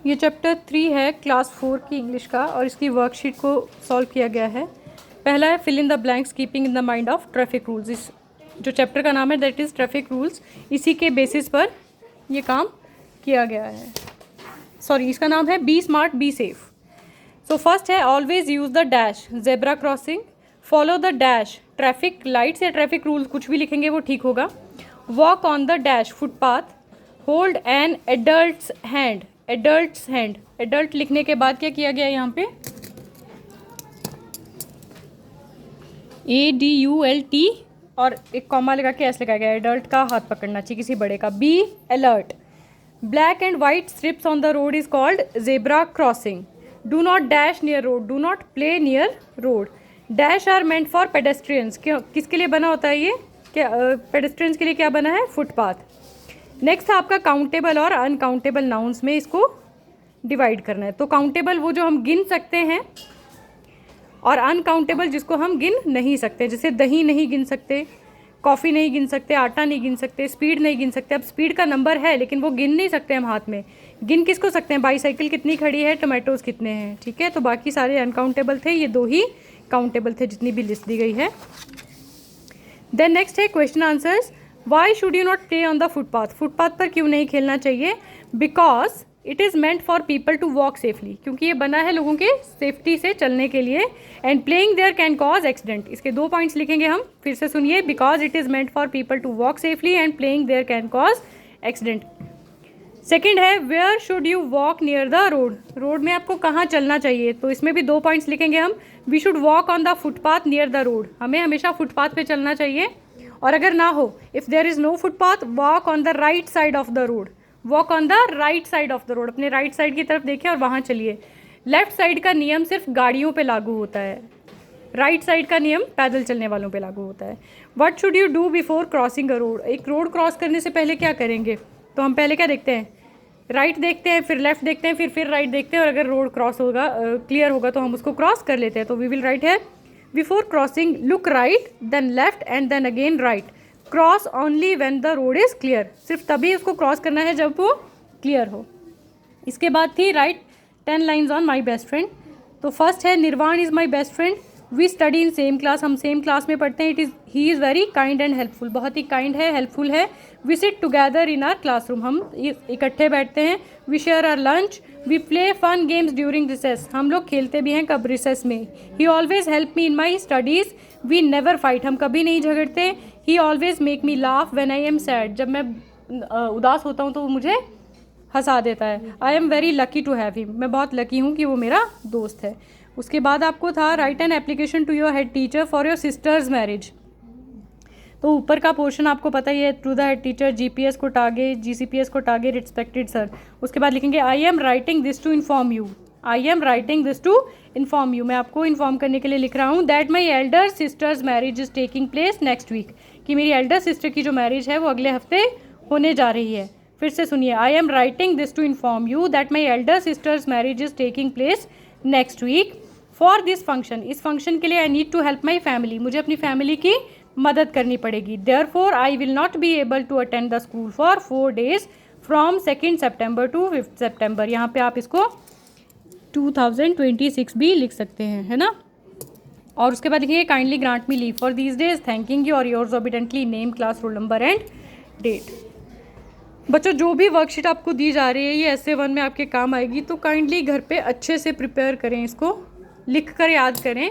ये चैप्टर 3 है क्लास 4 की इंग्लिश का और इसकी वर्कशीट को सॉल्व किया गया है। पहला है fill in the blanks keeping in the mind of traffic rules. इस जो चैप्टर का नाम है दैट इज़ ट्रैफिक रूल्स, इसी के बेसिस पर ये काम किया गया है। सॉरी, इसका नाम है B smart B safe. So first है always use the dash zebra crossing, follow the dash traffic lights या ट्रैफिक रूल्स, कुछ भी लिखेंगे वो ठीक होगा। Walk on the dash footpath, hold an adult's hand, adult's hand, adult लिखने के बाद क्या किया गया यहाँ पे ADULT और एक कॉमा लगा के ऐसे लिखा गया, एडल्ट का हाथ पकड़ना चाहिए किसी बड़े का। Be alert, black and white strips on the road is called zebra crossing. Do not dash near road, do not play near road. Dash are meant for pedestrians, क्यों किसके लिए बना होता है ये, क्या पेडेस्ट्रियंस के लिए क्या बना है, फुटपाथ। नेक्स्ट था आपका काउंटेबल और अनकाउंटेबल नाउन्स में इसको डिवाइड करना है। तो काउंटेबल वो जो हम गिन सकते हैं और अनकाउंटेबल जिसको हम गिन नहीं सकते, जैसे दही नहीं गिन सकते, कॉफ़ी नहीं गिन सकते, आटा नहीं गिन सकते, स्पीड नहीं गिन सकते। अब स्पीड का नंबर है लेकिन वो गिन नहीं सकते हम हाथ में। गिन किसको सकते हैं, बाईसाइकिल कितनी खड़ी है, टोमेटोज़ कितने हैं, ठीक है। तो बाकी सारे अनकाउंटेबल थे, ये 2 ही काउंटेबल थे जितनी भी लिस्ट दी गई है। देन नेक्स्ट है question answers. Why should you not play on the footpath, footpath पर क्यों नहीं खेलना चाहिए। Because it is meant for people to walk safely, क्योंकि ये बना है लोगों के सेफ्टी से चलने के लिए। And playing there can cause accident, इसके 2 पॉइंट्स लिखेंगे हम, फिर से सुनिए। Because it is meant for people to walk safely and playing there can cause accident. Second है where should you walk near the road, road में आपको कहाँ चलना चाहिए, तो इसमें भी 2 पॉइंट्स लिखेंगे हम। We should walk on the footpath near the road, हमें हमेशा फुटपाथ पे चलना चाहिए। और अगर ना हो, if there is no footpath, walk on the right side of the road, walk on the right side of the road, अपने राइट साइड की तरफ देखिए और वहाँ चलिए। लेफ्ट साइड का नियम सिर्फ गाड़ियों पे लागू होता है, राइट साइड का नियम पैदल चलने वालों पे लागू होता है। What should you do before crossing a road, एक रोड क्रॉस करने से पहले क्या करेंगे, तो हम पहले क्या देखते हैं, राइट देखते हैं, फिर लेफ्ट देखते हैं, फिर राइट देखते हैं, और अगर रोड क्रॉस होगा क्लियर होगा तो हम उसको क्रॉस कर लेते हैं। तो वी विल राइट है before crossing look right then left and then again right. Cross only when the road is clear, सिर्फ तभी उसको क्रॉस करना है जब वो क्लियर हो। इसके बाद थी write 10 lines on my best friend. तो फर्स्ट है Nirvan is my best friend, we study in same class, हम सेम क्लास में पढ़ते हैं। He is very kind and helpful, बहुत ही काइंड है, हेल्पफुल है। We sit together in our classroom, हम इकट्ठे बैठते हैं। We share our lunch, we play fun games during recess, हम लोग खेलते भी हैं कब, रिसेस में। ही always help me in my studies, we never fight, हम कभी नहीं झगड़ते। He always make me laugh when I am sad, जब मैं उदास होता हूँ तो वो मुझे हंसा देता है। I am very lucky to have him, मैं बहुत लकी हूँ कि वो मेरा दोस्त है। उसके बाद आपको था write an application to your head teacher for your sister's marriage. तो ऊपर का पोर्शन आपको पता ही है, to the head teacher, GPS को टागे, GCPS को टागे, रिस्पेक्टेड सर। उसके बाद लिखेंगे I am writing this to inform you, I am writing this to inform you, मैं आपको इन्फॉर्म करने के लिए लिख रहा हूँ। That my elder sister's marriage is taking place next week, कि मेरी एल्डर सिस्टर की जो मैरिज है वो अगले हफ्ते होने जा रही है। फिर से सुनिए, I am writing this to inform you that my elder sister's marriage is taking place next week for this function, इस फंक्शन के लिए I need to help my family, मुझे अपनी फैमिली की मदद करनी पड़ेगी। Therefore I will not be able to attend the school for 4 days from 2 September to 5 September। यहाँ पे आप इसको 2026 भी लिख सकते हैं, है ना। और उसके बाद लिखिए kindly grant me leave for these days, thanking you और yours obediently name, class, roll number and date. बच्चों जो भी वर्कशीट आपको दी जा रही है ये essay 1 में आपके काम आएगी, तो काइंडली घर पे अच्छे से प्रिपेयर करें, इसको लिख कर याद करें